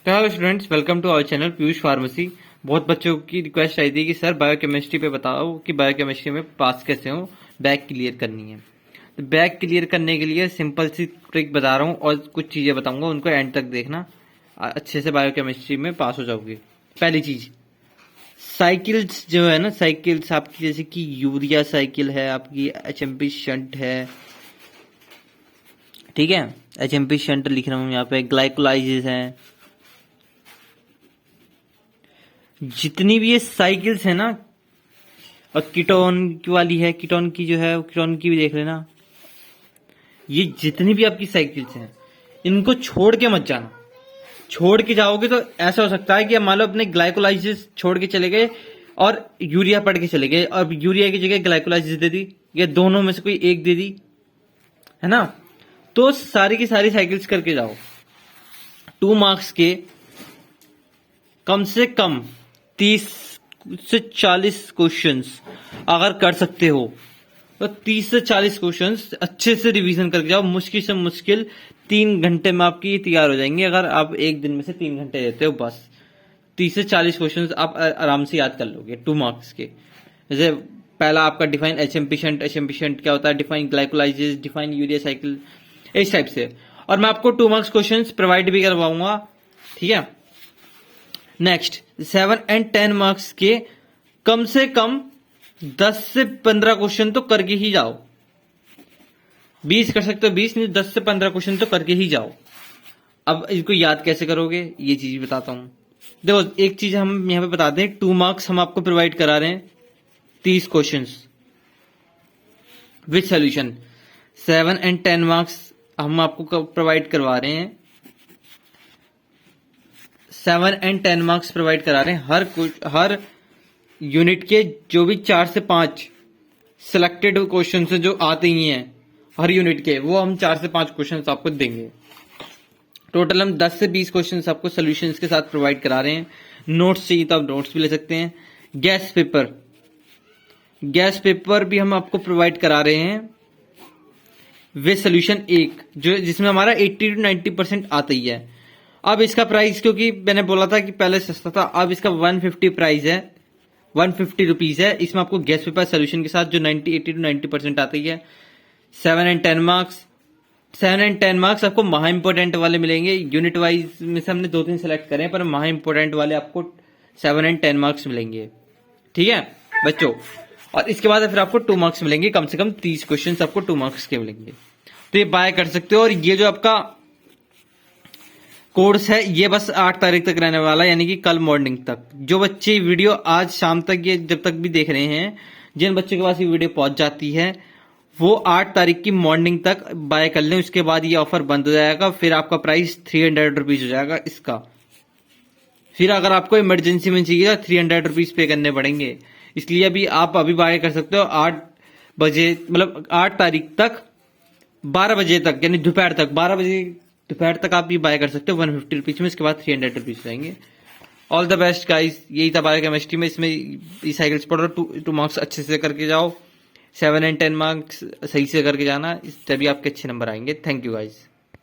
तो hello students, welcome to our channel Piyush pharmacy. बहुत बच्चों की रिक्वेस्ट आई थी कि सर बायोकेमिस्ट्री पे बताओ कि बायोकेमिस्ट्री में पास कैसे हो, बैक क्लियर करनी है। तो बैक क्लियर करने के लिए सिंपल सी ट्रिक बता रहा हूँ और कुछ चीज़ें बताऊंगा, उनको एंड तक देखना, अच्छे से बायोकेमिस्ट्री में पास हो जाओगे। पहली चीज़, साइकिल्स जो है ना, साइकिल्स आपकी जैसे कि यूरिया साइकिल है, आपकी एचएमपी शंट है, ठीक है। एचएमपी शंट लिख रहा हूँ यहाँ पे, ग्लाइकोलाइसिस है, जितनी भी ये साइकिल्स है ना, और कीटोन की वाली है, कीटोन की जो है कीटोन की भी देख लेना। ये जितनी भी आपकी साइकिल्स हैं, इनको छोड़ के मत जाना। छोड़ के जाओगे तो ऐसा हो सकता है कि मान लो अपने ग्लाइकोलाइसिस छोड़ के चले गए और यूरिया पढ़ के चले गए, और यूरिया की जगह ग्लाइकोलाइसिस दे दी, या दोनों में से कोई एक दे दी, है ना। तो सारी की सारी साइकिल्स करके जाओ। 2 मार्क्स के कम से कम 30 से 40 क्वेश्चंस अगर कर सकते हो तो 30 से 40 क्वेश्चंस अच्छे से रिवीजन करके जाओ। मुश्किल से मुश्किल 3 घंटे में आपकी तैयार हो जाएंगे, अगर आप एक दिन में से 3 घंटे देते हो बस। 30 से 40 क्वेश्चंस आप आराम से याद कर लोगे 2 मार्क्स के। जैसे पहला आपका डिफाइन एचएमपी शंट क्या होता है, define glycolysis, define urea cycle, इस टाइप से। और मैं आपको 2 मार्क्स क्वेश्चंस प्रोवाइड भी करवाऊंगा, ठीक है। नेक्स्ट 7 एंड 10 मार्क्स के कम से कम 10 से 15 क्वेश्चन तो करके ही जाओ। 20 कर सकते हो 20, नहीं 10 से 15 क्वेश्चन तो करके ही जाओ। अब इसको याद कैसे करोगे, ये चीज बताता हूं। देखो, एक चीज हम यहां पे बताते हैं, 2 मार्क्स हम आपको प्रोवाइड करा रहे हैं 30 question with solution. 7 and 10 marks हम आपको प्रोवाइड करवा रहे हैं, 7 एंड 10 मार्क्स प्रोवाइड करा रहे हैं हर यूनिट के। जो भी 4 से 5 सिलेक्टेड क्वेश्चन जो आते ही हैं हर यूनिट के, वो हम 4 से 5 क्वेश्चन आपको देंगे। टोटल हम 10 से 20 क्वेश्चन आपको सोल्यूशंस के साथ प्रोवाइड करा रहे हैं। नोट्स चाहिए तो आप नोट्स भी ले सकते हैं। गैस पेपर भी हम आपको प्रोवाइड करा रहे हैं विद सोल्यूशन एक, जो जिसमें हमारा 80 to 90% आता ही है। अब इसका प्राइस, क्योंकि मैंने बोला था कि पहले सस्ता था, अब इसका 150 प्राइस है, 150 रुपीज है। इसमें आपको गैस पेपर सोल्यूशन के साथ जो 80 to 90% आता ही है। 7 एंड 10 मार्क्स, 7 एंड 10 मार्क्स आपको महा इंपोर्टेंट वाले मिलेंगे। यूनिट वाइज में से हमने 2-3 सेलेक्ट करे हैं, पर महा इंपोर्टेंट वाले आपको 7 एंड 10 मार्क्स मिलेंगे, ठीक है बच्चों। और इसके बाद फिर आपको 2 मार्क्स मिलेंगे, कम से कम 30 क्वेश्चन आपको 2 मार्क्स के मिलेंगे। तो ये बाय कर सकते हो। और ये जो आपका कोर्स है ये बस 8 तारीख तक रहने वाला है, यानी कि कल मॉर्निंग तक। जो बच्चे वीडियो आज शाम तक, ये जब तक भी देख रहे हैं, जिन बच्चों के पास ये वीडियो पहुंच जाती है, वो 8 तारीख की मॉर्निंग तक बाय कर लें। उसके बाद ये ऑफर बंद हो जाएगा, फिर आपका प्राइस 300 रुपीज हो जाएगा इसका। फिर अगर आपको इमरजेंसी में चाहिए तो 300 रुपीज पे करने पड़ेंगे। इसलिए अभी आप अभी बाय कर सकते हो 8 बजे, मतलब 8 तारीख तक 12 बजे तक, यानी दोपहर तक, 12 बजे दोपहर तक आप ये बाय कर सकते हो 150 रुपीज में। इसके बाद 300 रुपीज रहेंगे। ऑल द बेस्ट गाइस, यही था बायोकेमिस्ट्री में। इसमें ये साइकिल्स पढ़ो, 2 मार्क्स अच्छे से करके जाओ, 7 एंड 10 मार्क्स सही से करके जाना, तभी आपके अच्छे नंबर आएंगे। Thank you guys.